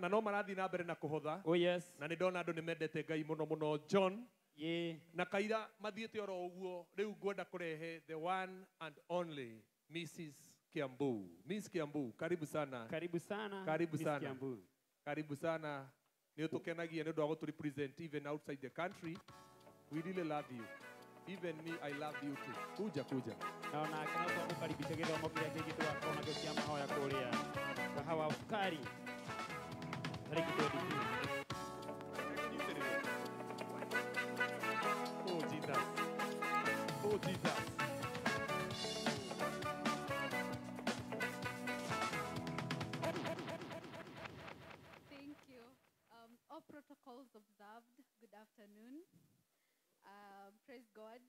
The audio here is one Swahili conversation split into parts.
na no marathi na mbere na kuhotha. Oh yes. Na ni ndona andu ni mendete Ngai muno muno John. Yeah. Na kaira mathiete oro uguo riu ngwenda kurehe the one and only Mrs. Kiambu. Miss Kiambu, karibu sana. Karibu sana. Karibu Miss sana. Kiambu. Karibu sana. Ni utukenagia ni ndu wa represent even outside the country. We really love you. Even me, I love you too. Kuja. Naona kana kwa kukaribisha githomo kile kitu akona gyo kia mahoya kuria. Kahawa ukari. Tariki 22. Oh Jesus. Oh Jesus. Thank you. All protocols observed. Good afternoon. Praise God.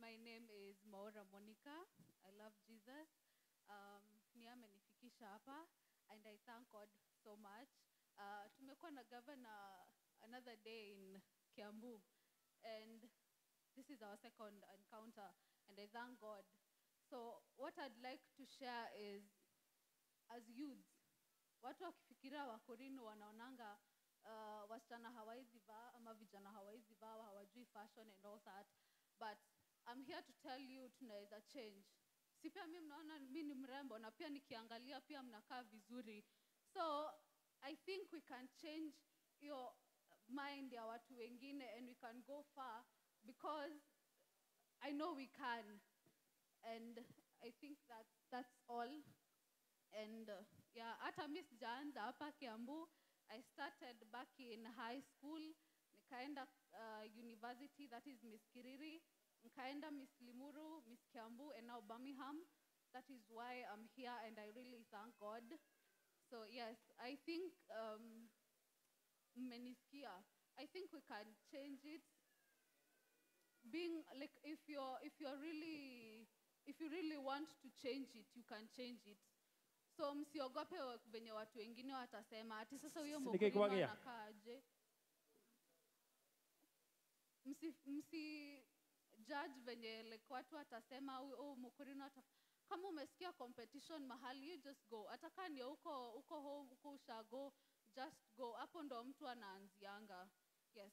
My name is Maura Monica. I love Jesus. Ni amenifikisha hapa and I thank God so much. Tumekuwa na governor another day in Kiambu and this is our second encounter and I thank God. So what I'd like to share is as youths, watu wakifikiria Wakorino wanaonanga wasichana hawaizi vaa ama vijana hawaizi vaa, hawajui fashion and all that. But I'm here to tell you tunaweza change. Si pia mimi mnaona mimi ni mrembo na pia nikiangalia pia mnakaa vizuri. So I think we can change your mind ya watu wengine and we can go far because I know we can. And I think that's all. And yeah, hata mimi sijaanza hapa Kiambu. I started back in high school. Nikaenda university, that is Miss Kiriri. Nikaenda Miss Limuru, Miss Kiambu, and now Birmingham. That is why I'm here, and I really thank God. So yes, I think mmenisikia. I think we can change it. Being like, if you really want to change it, you can change it. So msiogope venye watu wengine watasema ati sasa huyo mkulima anakaaje. Msi judge venye like watu watasema oh mkulima kama umesikia competition mahali you just go. Ataka ni uko home uko ushago, just go. Hapo ndo mtu anaanzianga. Yes.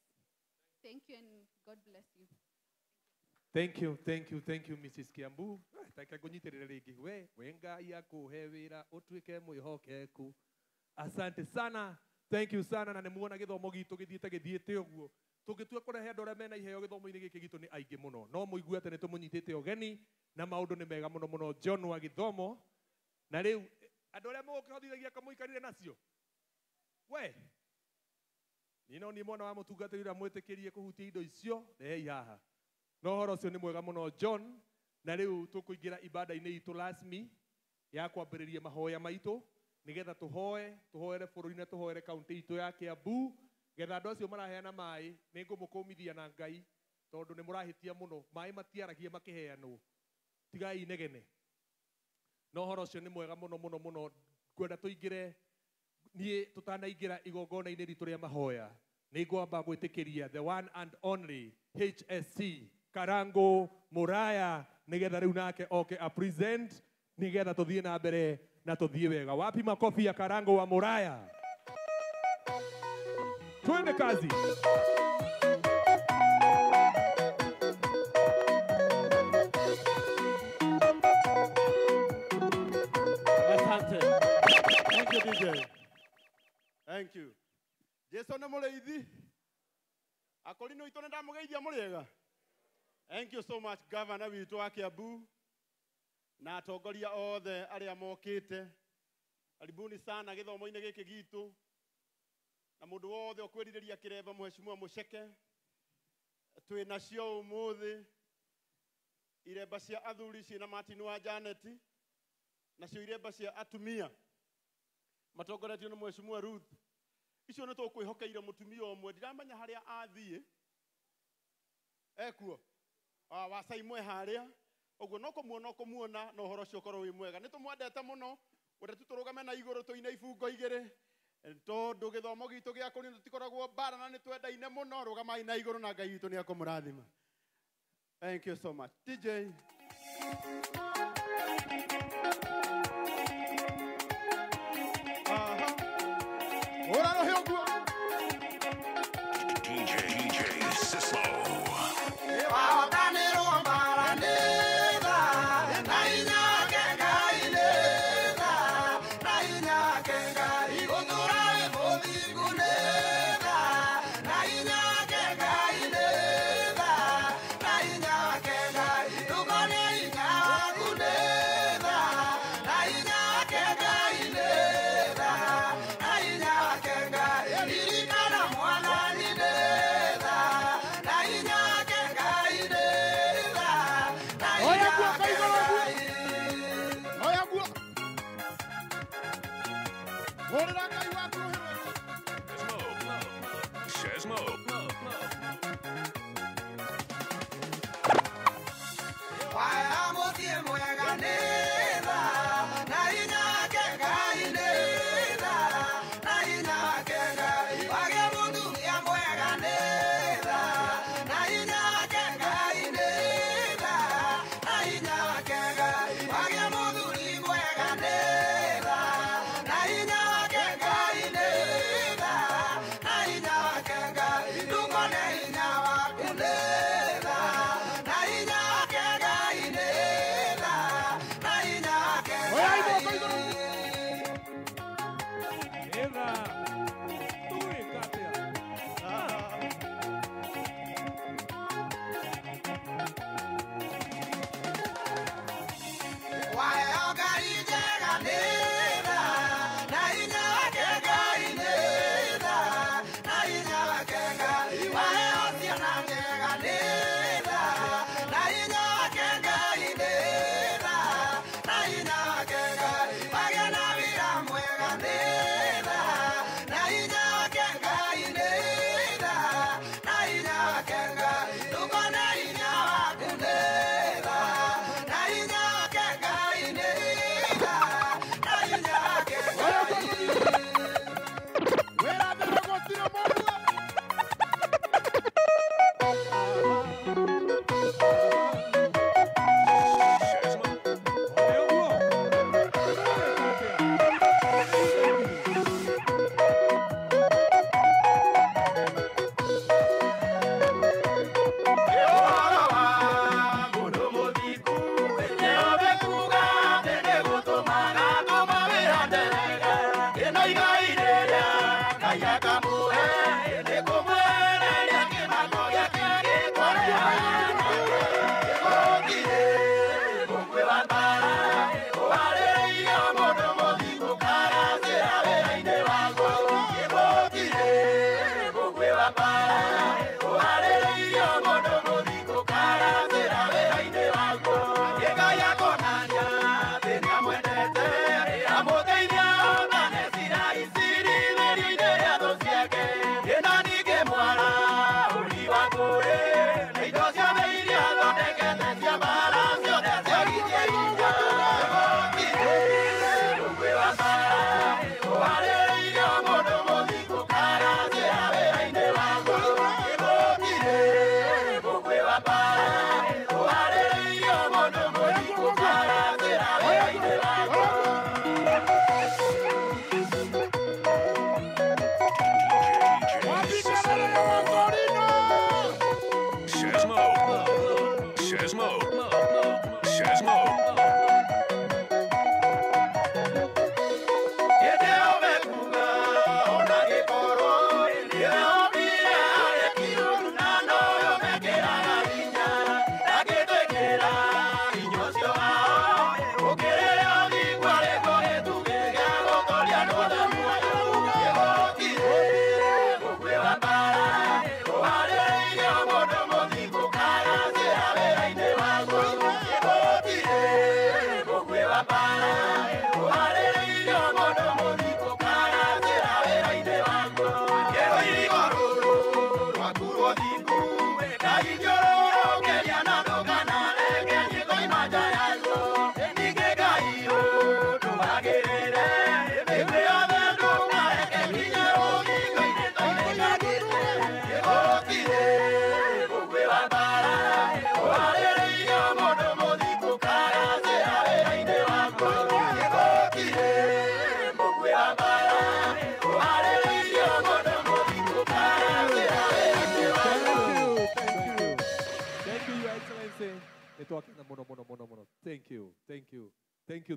Thank you and God bless you. Thank you Mrs. Kiambu. Taka kunyitirira ringi wenga ya kuhewira utwike mwihokeku. Asante sana. Thank you sana na nimuona githomo gitu githiete uguo. Tungitue kurehe andu aria mena iheo githomo-ini giki gitu ni aingi muno. No muigue ati ni tumunyitite ogeni na maundu ni mega muno John wa githomo. Na riu andu aria mugukihothithagia kamuikarire nacio. We nino ni mwana wa mutungatiri mwitikirie kuhutia indo icio rehei haha. No horo cio ni mwega muno John na riu tukuingira ibada-ini itu rasmi ya kwambiriria mahoya maitu nigetha tuhoere bururi-ini tuhoere kaunti itu ya Kiambu getha andu acio maraheana mai ni ngumukumithia na Ngai tondu ni murahitia muno mai matiaragia makiheanwo tigai negene. No horo cio ni mwega muno kwenda tuingire nie tutanaingira igongona-ini ritu ria mahoya ni ngwamba gwitikiria the one and only HSC Karango Muraya nigetha riu nake oke a present nigetha tuthie na mbere na tuthie wega. Wapi makofi ya Karango wa Muraya? Twende kazi. Asante. Thank you DJ. Thank you. Jesu na mureithi. Akorino itu ndamugeithia muriega. Thank you so much Governor witu wa Kiambu na atongoria othe aria mokite. Karibuni sana githomo-ini giki gitu. Na mundu wothe okwiriria kireba mheshimiwa Mucheke. Twi nacio umuthi ireba cia athuri cina Martin wa Janet nacio ireba cia atumia matongoretio ni mheshimiwa Ruth. Icio ni tukwihokeire mutumia omwe ndiramenya haria athie. Ekuo wa Saimwe haria oguo no kumuona no horo cio korwo wi mwega ni tumwendete muno wende tuturugame na iguru tuine ibungo igire tondu githomo gitu gia kuri tutikoragwo bara na ni twendaine muno rugamai na iguru na Ngai witu ni akumurathima. Thank you so much DJ. Hũra rũhĩ ũguo. DJ Sislo. Wow.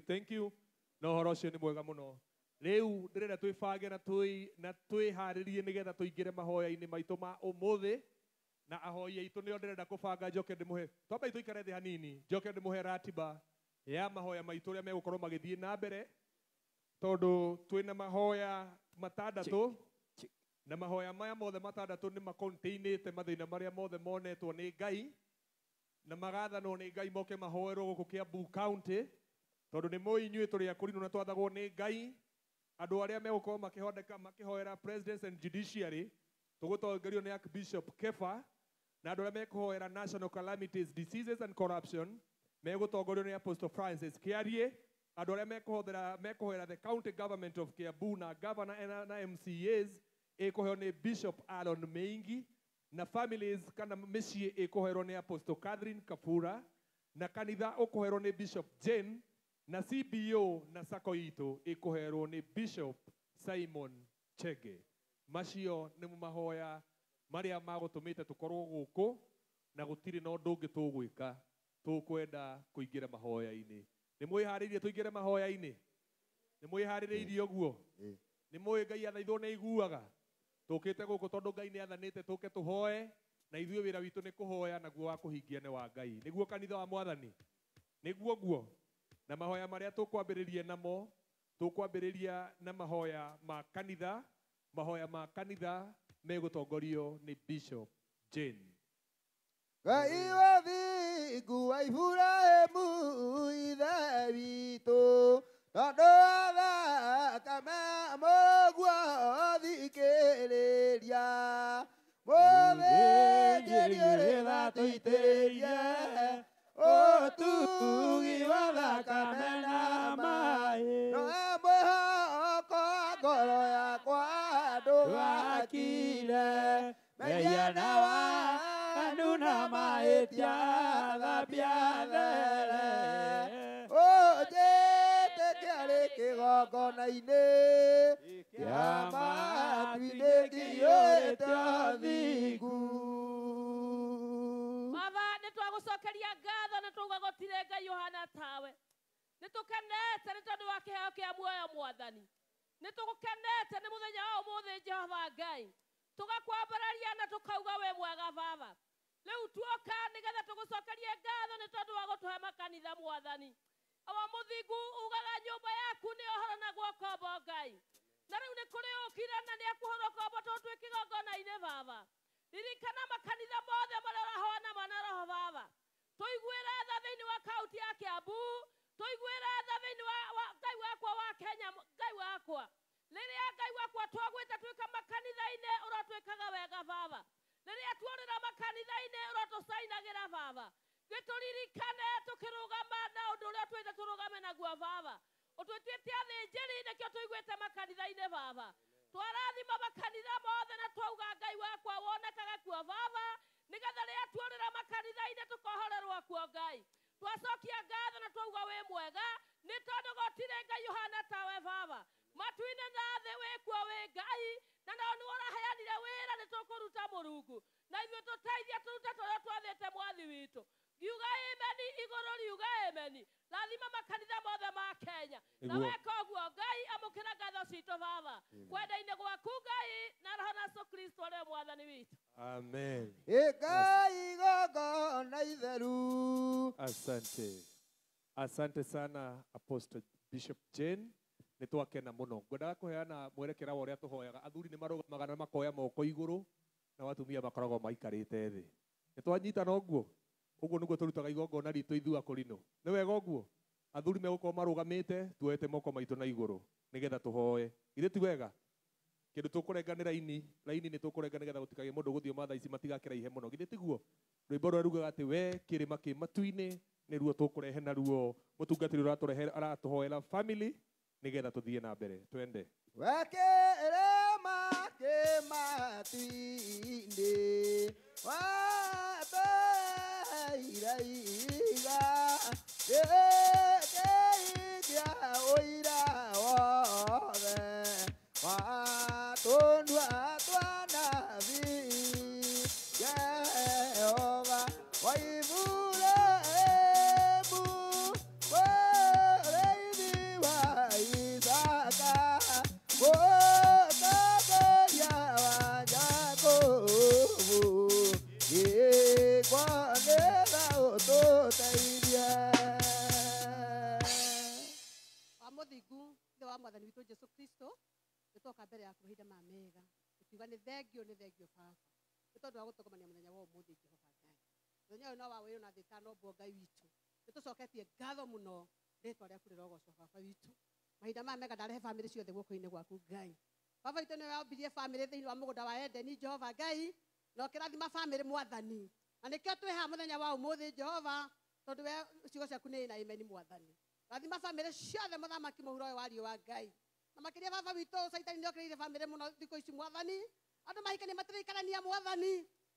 thank you. No horo cio nĩ mwega mũno. Rĩu ndĩrenda twĩbange na twĩharĩrie nĩgetha tũingĩre mahoya-inĩ maitũ ma ũmũthĩ. Na ahoi aitũ nĩo ndĩrenda kũbanga njoke ndĩmũhe. Twambe tũikare thĩ hanini, njoke ndĩmũhe ratiba ya mahoya maitũ ũrĩa megũkorwo magĩthiĩ na mbere. Tondũ twĩna mahoya matandatũ. Na mahoya maya mothe matandatũ nĩ makontainĩte mathĩna marĩa mothe monetwo nĩ Ngai. Na magathanwo nĩ Ngai moke mahoerwo gũkũ Kiambu County. Tondũ nĩ mũĩ inyuĩ tũrĩ akũrinũ na twathagwo nĩ Ngai. Andũ arĩa megũkorwo makĩhoera presidents and judiciary. Tũgũtongorio nĩ Archbishop Kefa. Na andũ arĩa mekũhoera national calamities, diseases and corruption. Megũtongorio nĩ Apostle Francis Kiarie. Andũ arĩa mekũhoera the county government of Kiambu na governor na MCAs. Ĩkũheo nĩ Bishop Aaron Meingi. Na families kana mĩciĩ ĩkũhoerwo nĩ Apostle Catherine Kapura. Na kanitha ũkũhoerwo nĩ Bishop Jane. Na CBO na sako itũ ĩkũhoerwo nĩ Bishop Simon Chege. Macio nĩ mahoya marĩa magũtũmĩte tũkorwo gũkũ na gũtirĩ na ũndũ ũngĩ tũgwĩka. Tũkwenda kũingĩra mahoya-inĩ. Nĩ mwĩharĩirie tũingĩre mahoya-inĩ? Nĩ mwĩharĩrĩirie ũguo? Nĩ mũĩ Ngai athaithwo nĩ aiguaga? Tũkĩte gũkũ tondũ Ngai nĩ athanĩte tũke tũhoe na ithuĩ wĩra witũ nĩ kũhoya naguo wa kũhingia nĩ wa Ngai. Nĩguo kanitha wa Mwathani? Nĩguo guo? Na mahoya marĩa tũkwambĩrĩria namo, tũkwambĩrĩria na mahoya ma kanitha. Mahoya ma kanitha megũtongorio nĩ Bishop Jane. Ngai wa thingu wa Iburahĩmu ithe witũ, tondũ wa thakame mũguo thikĩrĩria, mũthĩnjĩri ũrĩ gatũitĩrĩrie ũtugi wa thakame na maĩ, no mwĩhoko ngoro yakwa ndũgakire, mehia na wanu na mahĩtia thambia there, ũnjĩte kĩarĩ kĩgongona-inĩ kĩa matu-inĩ kĩiyũrĩte ũthingu. Baba, nĩtwagũcokeria ngatho na twauga gũtirĩ Ngai ũhana tawe. Nĩtũkenete nĩ tondũ wa kĩheo kĩa muoyo Mwathani. Nĩtũgũkenete nĩ mũthenya wa ũmũthĩ Jehova Ngai. Tũgakwambararia na tũkauga we mwega Baba. Rĩu tuoka nĩgetha tũgũcokerie ngatho nĩ tondũ wa gũtũhe makanitha Mwathani. Awa mũthingu ugaga nyũmba yaku nĩ ũhoro naguo kombo Ngai. Na rĩu nĩ kũrĩ ũkire na nĩ ekũhoro kombo tondũ twĩ kĩgongona-inĩ Baba. Ririkana makanitha mothe marĩa ũrahoana na Roho Baba. Tũiguĩre tha thĩinĩ wa kaunti ya Kiambu. Tũiguĩre tha thĩinĩ wa Ngai wakwa wa Kenya, Ngai wakwa. Rĩrĩa Ngai wakwa twagwĩte twĩka makanitha-inĩ ũrotwĩkaga wega Baba. Rĩrĩa tuorĩra makanitha-inĩ ũrotũcainagĩra Baba. Gĩtũririkane tũkĩrũgama na ũndũ ũrĩa twĩte tũrũgame naguo Baba. Ũtwĩtĩte athĩnjĩri nĩkĩo tũiguĩte makanitha-inĩ Baba. Twarathima makanitha mothe na twauga Ngai wakwa wonekaga kuo Baba. Nĩgetha rĩrĩa tuorĩra makanitha-inĩ tũkohorerwo kuo Ngai. Twacokia ngatho na twauga wĩ mwega nĩ tondũ gũtirĩ Ngai ũhana tawe Baba. Matu-inĩ na thĩ wĩ kuo wĩ Ngai, na nao nĩ ũraheanire wĩra nĩ tũkũruta Mũrungu. Na ithuĩ tũteithie tũrute tũrĩa twathĩte Mwathi witũ. Riuga ameni igũrũ riuga ameni. Rathima makanitha mothe ma Kenya. Na weka ũguo Ngai amũkĩra ngatho citũ Baba. Kwenda-inĩ gwaku Ngai na Roho na Yesu Kristo ũrĩa Mwathani witũ. Amen. Ngai igongona itheru. Asante. Asante sana Apostle Bishop Jane. Nĩ twakena mũno. Ngwendaga kũheana mwerekera wa ũrĩa tũhoyaga. Athuri nĩ marũgamaga na makoya moko igũrũ na atumia makoragwo maikarĩte thĩ. Nĩ twanyitana ũguo. Ũguo nĩguo tũrutaga igongona ritũ ithuĩ akũrinũ. Nĩ wega ũguo. Athuri megũkorwo marũgamĩte tuoete moko maitũ na igũrũ nĩgetha tũhoe. Githĩ ti wega? Kĩndũ tũkũrenga nĩ raini nĩ tũkũrenga nĩgetha gũtikagĩe mũndũ gũthiĩ mathaa ici matigakĩraihe mũno. Githĩ tiguo? Rwĩmbo rũrĩa rugaga atĩ we kĩrĩma kĩ matu-inĩ nĩruo tũkũrehe naruo mũtungatĩri aratũhoera family nĩgetha tũthiĩ na mbere. Twende. Wekĩrĩma kĩ matu-inĩ watũheire gĩkĩikia ũira wothe watũnua twanabii Jehova wa Iburahĩmu wĩrĩire mega tukiuga nĩ thengio baba nĩ tondũ wa gũtũkomania mũthenya wa ũmũthĩ Jehova Ngai mũthenya ũyũ no wa wĩrwo na thĩ ĩtanombwo Ngai witũ nĩ tũcoketie ngatho mũno rĩtwa rĩaku rĩrogocwo baba witũ mahinda maya mega ndarehe bamĩrĩ ciothe guoko-inĩ gwaku Ngai baba witũ nĩ wambirie bamĩrĩ thĩinĩ wa mũgũnda wa Edeni Jehova Ngai na ũkĩrathima bamĩrĩ mwathani na nĩkĩo twĩ haha mũthenya wa ũmũthĩ Jehova tondũ we ciugo ciaku nĩ na imeni mwathani rathima bamĩrĩ ciothe mũthamaki mũhuro ũyũ wa riũa Ngai na makĩria baba witũ caitani nĩ okĩrĩire bamĩrĩ mũno thikũ ici mwathani andũ mahikania matirĩikarania mwathani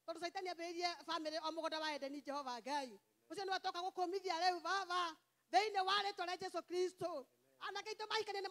tondũ caitani ambĩrĩirie bamĩrĩ o mũgũnda wa Edeni Jehova Ngai ũcio nĩ watoka gũkũmithia rĩu baba thĩinĩ wa rĩtwa rĩa Jesũ Kristo anake aitũ mahikania